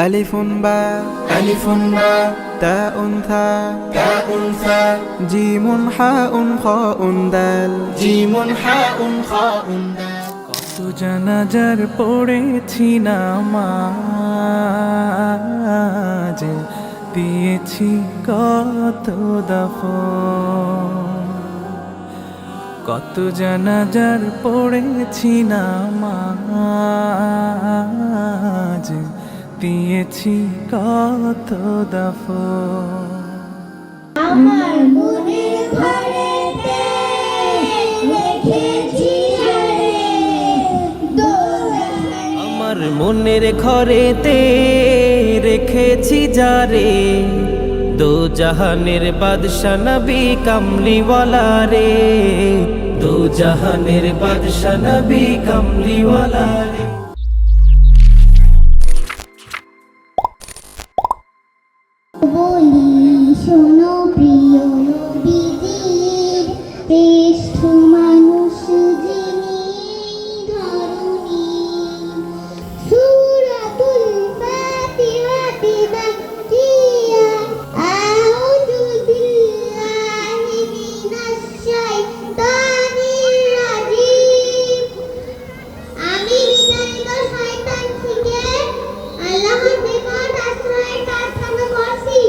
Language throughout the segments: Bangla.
ألف باء تاء ثاء جيم حاء خاء دال কত জানাজার পড়েছি নামাজ, দিয়েছি কত দাফন। কত জানাজার পড়েছি নামাজ, দিয়েছি কত দাফন। আমার মনের ঘরেতে রেখেছি যারে, আমার মনের ঘরেতে রেখেছি যারে, দো জাহানের বাদশা নবী কামলিওয়ালা রে, দো জাহানের বাদশা নবী কামলিওয়ালা রে। বলি শোনো প্রিয় নবীজির শ্রেষ্ঠ মানুষ যিনি ধরণী। সূরাতুল ফাতিহাতে মাক্কিয়া, আউযু বিল্লাহি মিনাশ শাইতানির রাজিম। আমি বিতাড়িত শয়তান থেকে আল্লাহর নিকট আশ্রয় প্রার্থনা করছি।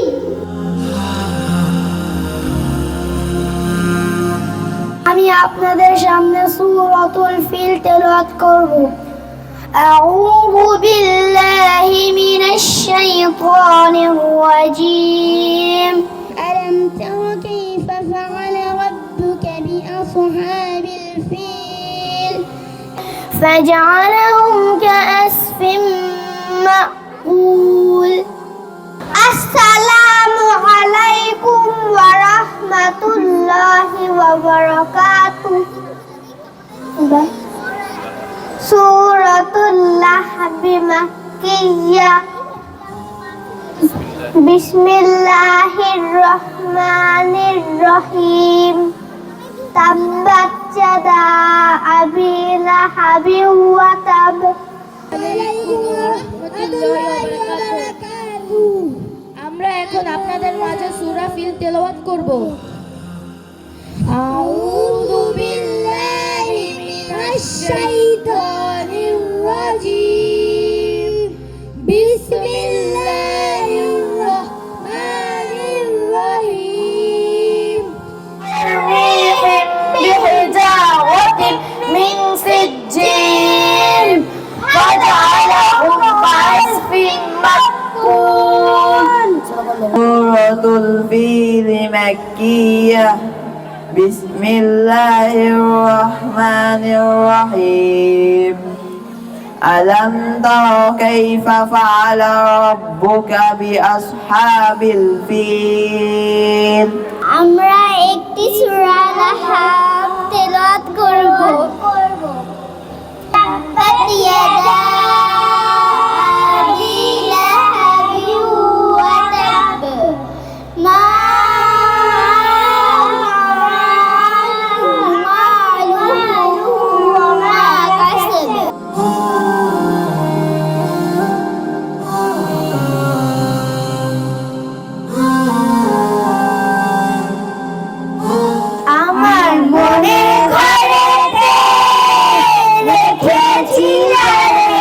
আমি আপনাদের সামনে সূরাতুল ফিল তেলাওয়াত করব। আউযু বিল্লাহি মিনাশ শাইতানির রাজিম। আলাম তারা কাইফা ফাআলা রাব্বুকা বিআসহাবিল ফিল ফাজআলাহুম কাআসফিন মা'কুল। আসসালামু আলাইকুম ওয়া রাহমাতুল্লাহি ওয়া বারাকাতুহু। সূরাতুল লাহব মাক্কিয়া। বিসমিল্লাহির রহমানির রহিম। তাব্বাত ইয়াদা আবি লাহাবিন ওয়া তাব। আমরা এখন আপনাদের মাঝে সূরা ফিল তেলাওয়াত করব। আউযু বিল্লাহি মিনাশ শাইতানির রাজিম। বিসমিল্লাহির রহমানির রহিম। ريح بحجارة من سجيل فجعلهم كعصف مأكول. সূরাতুল ফিল মাক্কিয়া। বিসমিল্লাহির রহমানির রহিম। আলাম তারা কাইফা ফাআলা রাব্বুকা বিআসহাবিল ফিল। আমরা একটি সূরা লাহব তেলাওয়াত করব। তাব্বাত ইয়াদা আবি লাহাবিন ওয়া তাব। মা আগনা মালুহু ওয়া মা কাসাব। আমার মনের ঘরেতে রেখেছি যারে,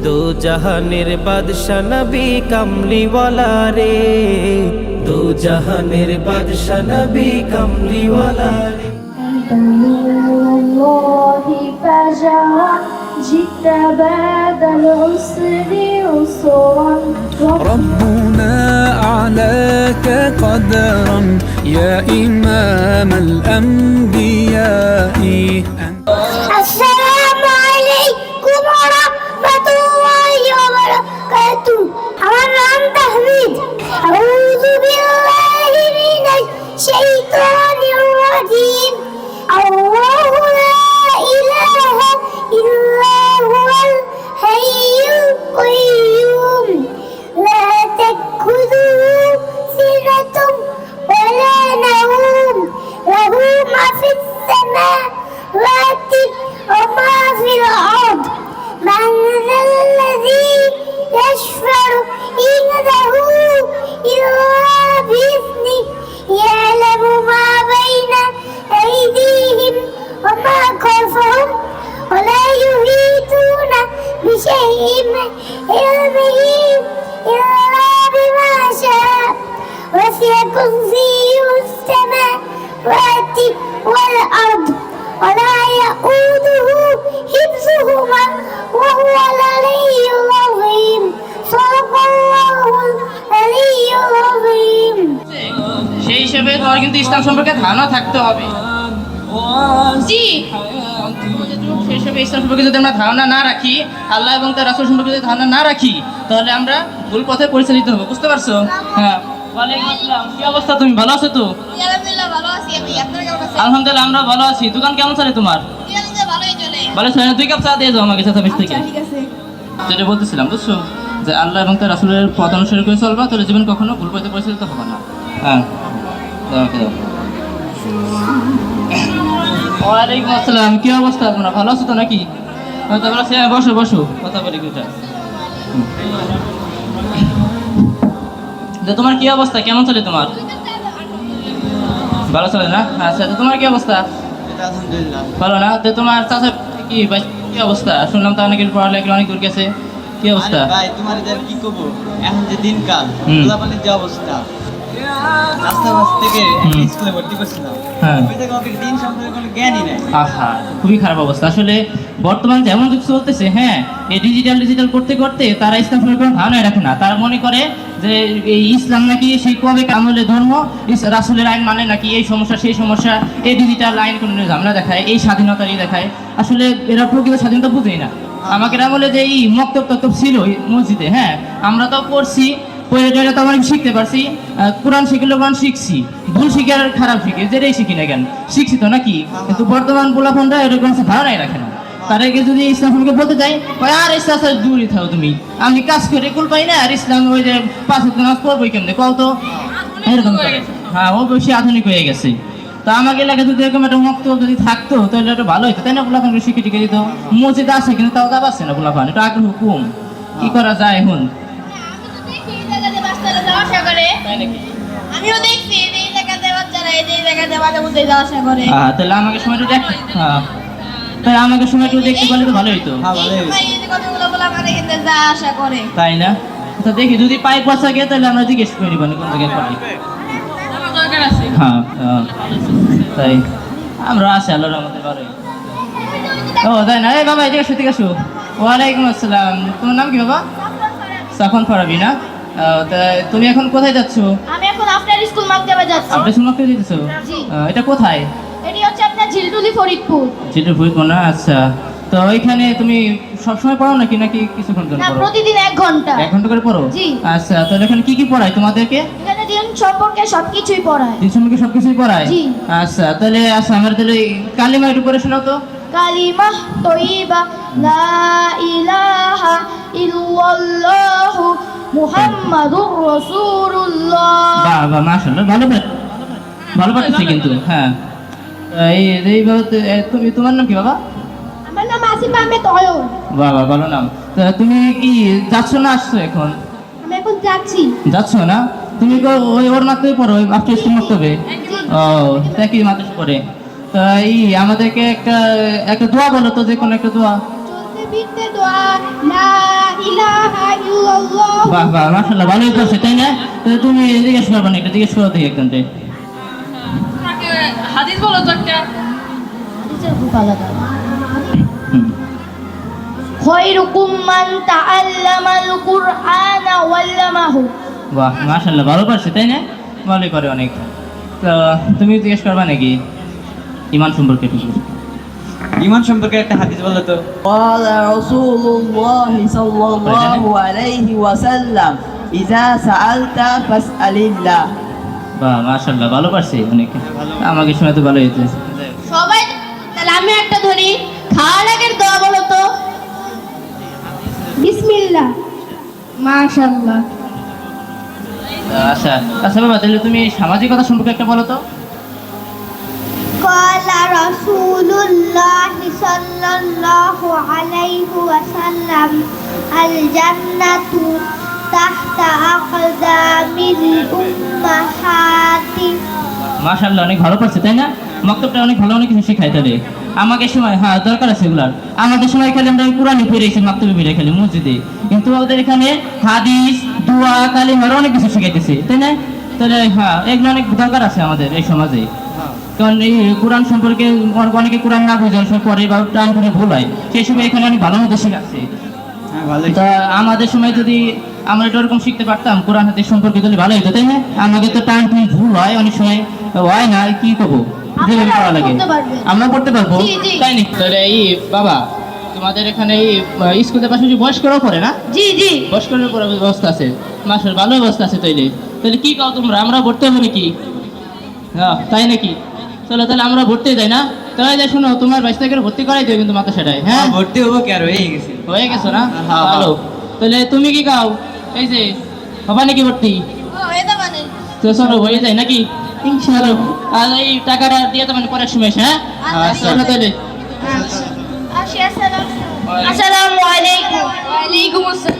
দো জাহানের বাদশা নবী কামলিওয়ালা রে, দো জাহানের বাদশা নবী কামলিওয়ালা রে। الله فجرا جئت بعد العسر يسرا. ربنا أعلاك قدرا يا إمام الأنبياء. السلام عليكم ورحمة الله وبركاته. আমার নাম তাহমিদ। أعوذ بالله من الشيطان الرجيم. الله لا إله إلا هو الحي القيوم لا تأخذه سنة ولا نوم له ما في السماوات يشفع عنده إلا بإذنه يعلم ما بين أيديهم وما خلفهم ولا يحيطون بشيء من علمه إلا بما شاء وسع كرسيه السماوات والأرض ولا يؤوده حفظهما وهو العلي العظيم صدق الله العلي العظيم সেই হিসেবে তোমার কিন্তু ইসলাম সম্পর্কে ধারণা থাকতে হবে। জি, সেই হিসেবে ইসলাম সম্পর্কে যদি আমরা ধারণা না রাখি, আল্লাহ এবং তার রাসূল সম্পর্কে যদি ধারণা না রাখি, তাহলে আমরা ভুল পথে পরিচালিত হবো। বুঝতে পারছো? হ্যাঁ। ওয়ালাইকুম আসসালাম। কি অবস্থা, তুমি ভালো আছো তো? আলহামদুলিল্লাহ ভালো আছি আমি। আপনারা কেমন আছেন? আলহামদুলিল্লাহ আমরা ভালো আছি। দোকান কেমন চলে তোমার? আলহামদুলিল্লাহ ভালোই চলে। ভালো চলে না? 2 কাপ চা দিয়ে যাও আমাকে চাচা বেশ থেকে। আচ্ছা ঠিক আছে। যেটা বলতেছিলাম বুঝছো, যে আল্লাহ এবং তার রাসূলের পথ অনুসরণ করে চলবা, তাহলে জীবন কখনো ভুল পথে পরিচালিত হবে না। হ্যাঁ, দাও দাও। ওয়ালাইকুম আসসালাম। কি অবস্থা আপনার? ভালো আছো তো নাকি? হয়তো ভালো আছি। বসো বসো, কথা বলি দুটা। যে তোমার কি অবস্থা, কেমন চলে তোমার? ভালো চলে না? আচ্ছা, তো তোমার কি অবস্থা? আলহামদুলিল্লাহ ভালো না? তো তোমার চাচা কি কি অবস্থা? শুনলাম তো অনেকের পড়ালেখা অনেক দূর গেছে। কি অবস্থা? আরে ভাই তোমার এদের কি করব, এখন যে দিনকাল হুম। গোলাপানির যে অবস্থা, রাস্তা বাস থেকে হুম। স্কুলে ভর্তি করছিলাম, হ্যাঁ। ওই থেকে আমাকে দিন সম্পর্কে কোনো জ্ঞানই নাই। আহা, খুবই খারাপ অবস্থা। আসলে বর্তমান যেমন যুগ চলতেছে, হ্যাঁ, এই ডিজিটাল করতে করতে তারা ইসলাম সম্পর্কে কোনো ধারণাই রাখে না। তারা মনে করে যে এই ইসলাম নাকি সেই কবে আমলে ধর্ম, রাসূলের আইন মানে নাকি এই সমস্যা সেই সমস্যা, এই ডিজিটাল আইন কোনো ঝামেলা দেখায়, এই স্বাধীনতারই দেখায়। আসলে এরা প্রকৃত স্বাধীনতা বুঝেই না। আমাকে এরা বলে যে এই মক্তব তক্তব ছিল এই মসজিদে, হ্যাঁ, আমরা তো পড়ছি, পড়ে টড়ে তো আমরা শিখতে পারছি, কোরআন শিখলে কোরআন শিখছি, ভুল শিখে আর খারাপ শিখে যেটাই শিখি না কেন, শিখছি তো নাকি? কিন্তু বর্তমান পোলাফোনরা এরকম ধারণাই রাখে না। তাদেরকে যদি ইসলাম সম্পর্কে বলতে চাই, আর ইসলাম দূরে থাকো তুমি, আমি কাজ করে কুল পাই না, আর ইসলাম ওই যে 5 ওয়াক্ত নামাজ পড়বোই কেমনে কও তো, এরকম করে। হ্যাঁ, ও বেশি আধুনিক হয়ে গেছে। তো আমাকে এলাকায় যদি এরকম একটা মুক্ত যদি থাকতো তাহলে একটু ভালো হতো, তাই না? পোলাফান শিখে টিকে দিত। মসজিদ আছে কিন্তু তাও যা পাচ্ছে না পোলাফান, একটু আগ্রহ কম। কি করা যায় এখন? তাই নাকি? আমিও দেখছি এই জায়গাতে বাচ্চারা এই জায়গাতে বাচ্চা বুঝতে যাওয়া আসা করে। তাহলে আমাকে সময় একটু দেখ। হ্যাঁ, তাই আমাকে সময় একটু দেখতে পারলে তো ভালো হতো। হ্যাঁ ভালো এই সময় এই যে কথাগুলো বলা মানে কিন্তু যা আশা করে। তাই না? তো দেখি যদি পাই পয়সা গিয়ে তাহলে আমরা জিজ্ঞেস করে নিব কোন জায়গায় পাই। হ্যাঁ, তাই আমরা আছি আল্লাহর রহমতে ভালোই। ও তাই না? এই বাবা এদিকে আসো, এদিকে আসো। ওয়ালাইকুম আসসালাম। তোমার নাম কি বাবা? সাফন ফারাবি না? তা তুমি এখন কোথায় যাচ্ছ? আমি এখন আপনার স্কুল মাকতাবে যাচ্ছি। আপনি সুমাকে দিতেছো? জি। এটা কোথায়? এটি হচ্ছে আপনার ঝিলটুলি ফরিদপুর। যেটা ভুল না? আচ্ছা, তো ওইখানে তুমি সবসময় পড়ো নাকি নাকি কিছুক্ষণ করে না, পড়ো? প্রতিদিন 1 ঘন্টা। 1 ঘন্টা করে পড়ো? জি। আচ্ছা, তাহলে এখানে কি কি পড়ায় তোমাদেরকে? এখানে দিন সম্পর্কে সবকিছুই পড়ায়। দিন সম্পর্কে সবকিছুই পড়ায়? জি। আচ্ছা, তাহলে আচ্ছা আমার তাহলে কালিমা একটু পড়ে শোনাও তো। কালিমা তয়্যিবা লা ইলাহা ইল্লাল্লাহু মুহাম্মাদুর রাসূলুল্লাহ। বাহ বাহ, মাশাআল্লাহ, ভালো পারতেছি কিন্তু। হ্যাঁ, তুমি তোমার নাম কি বাবা? আমার নাম আসিফ আহমেদ অয়ন। বাহ বাহ, ভালো নাম। তা তুমি কি যাচ্ছ না আসছো এখন? আমি এখন যাচ্ছি। যাচ্ছ না? তুমি ওই ওর মাত্রই পড়ো, ওই আফটার স্কুল মাত্রবে? ও, তা কি মাত্র পড়ে? তা আমাদেরকে একটা দোয়া বলো তো, যে কোনো একটা দোয়া। চলতে ফিরতে দোয়া লা ইলাহা ইল্লাল্লাহ। বাহ বাহ, মাশাআল্লাহ, ভালোই করছে তাই না? তো তুমি জিজ্ঞেস করবে না, একটা জিজ্ঞেস করো দেখি একজনকে। হাদিস বলো তো একটা। হাদিসের খুব আলাদা। হুম। খায়রুকুম মান তাআল্লামাল কুরআনা ওয়াল্লামাহু। বাহ, মাশাআল্লাহ, ভালো পারছে তাই না? ভালোই করে অনেক। তো তুমি জিজ্ঞেস করবা নাকি ঈমান সম্পর্কে কিছু? ঈমান সম্পর্কে একটা হাদিস বলো তো। قال رسول الله صلى الله عليه وسلم إذا سألت فاسأل الله. বাহ, মাশাআল্লাহ, ভালো পারছে অনেক। আমাকে সময় তো ভালো হয়েছে। সবাই তাহলে আমি একটা ধরি। খাওয়ার আগের দোয়া বলো তো। বিসমিল্লাহ। মাশাআল্লাহ। আচ্ছা আচ্ছা বাবা, তাহলে তুমি সামাজিকতা সম্পর্কে একটা বলো তো। قال رسول الله صلى الله عليه وسلم আল জান্নাতু তাহতা আকদামিল উম্মাহাতি। মাশাআল্লাহ, অনেক ভালো করছে তাই না? মক্তবটা অনেক ভালো, অনেক কিছু শিখায়। তাহলে আমাকে সময় হ্যাঁ দরকার আছে এগুলার। আমাদের সময় খালি আমরা কোরআনই পড়েছি মাক্তবে মিলে খালি মসজিদে, কিন্তু ওদের এখানে হাদিস, দোয়া, কালিমা আরো অনেক কিছু শিখাইতেছে তাই না? তাহলে হ্যাঁ এগুলো অনেক দরকার আছে আমাদের এই সমাজে। কারণ এই কোরআন সম্পর্কে অনেকে কোরআন না বুঝে অনেক সময় পড়ে বা টান করে ভুল হয়, সেই সময় এখানে অনেক ভালো মতো শেখাচ্ছে। তা আমাদের সময় যদি আমরা এটা ওরকম শিখতে পারতাম কোরআন হাদিস সম্পর্কে, তাহলে ভালো হতো তাই না? আমাদের তো টান টুন ভুল হয়, অনেক সময় হয় না, কি করবো, যেভাবে পড়া লাগে আমরা পড়তে পারবো তাই নাকি? তাহলে এই বাবা তোমাদের এখানে এই স্কুলের পাশাপাশি বয়স্করাও পড়ে না? জি জি বয়স্কদের পড়ার ব্যবস্থা আছে, মাসের ভালো ব্যবস্থা আছে। তাইলে তাহলে কি কাও তোমরা, আমরা ভর্তি হবো নাকি? হ্যাঁ তাই নাকি? চলো তাহলে আমরা ভর্তি যাই না? তাহলে শোনো, তোমার 22 তারিখে ভর্তি করাই দেবে কিন্তু মাদ্রাসাটায়। হ্যাঁ ভর্তি হবো কি আর হয়ে গেছে। হয়ে গেছো না? হ্যাঁ, ভালো। তাহলে তুমি কি কাও, এই যে হবা নাকি ভর্তি? এটা মানে তো চলো হয়ে যায় নাকি? ইনশাআল্লাহ। আর এই টাকাটা দিয়ে তো মানে পরের সময় এসে, হ্যাঁ চলো তাহলে। আসসালামু আলাইকুম। ওয়া আলাইকুম আসসালাম।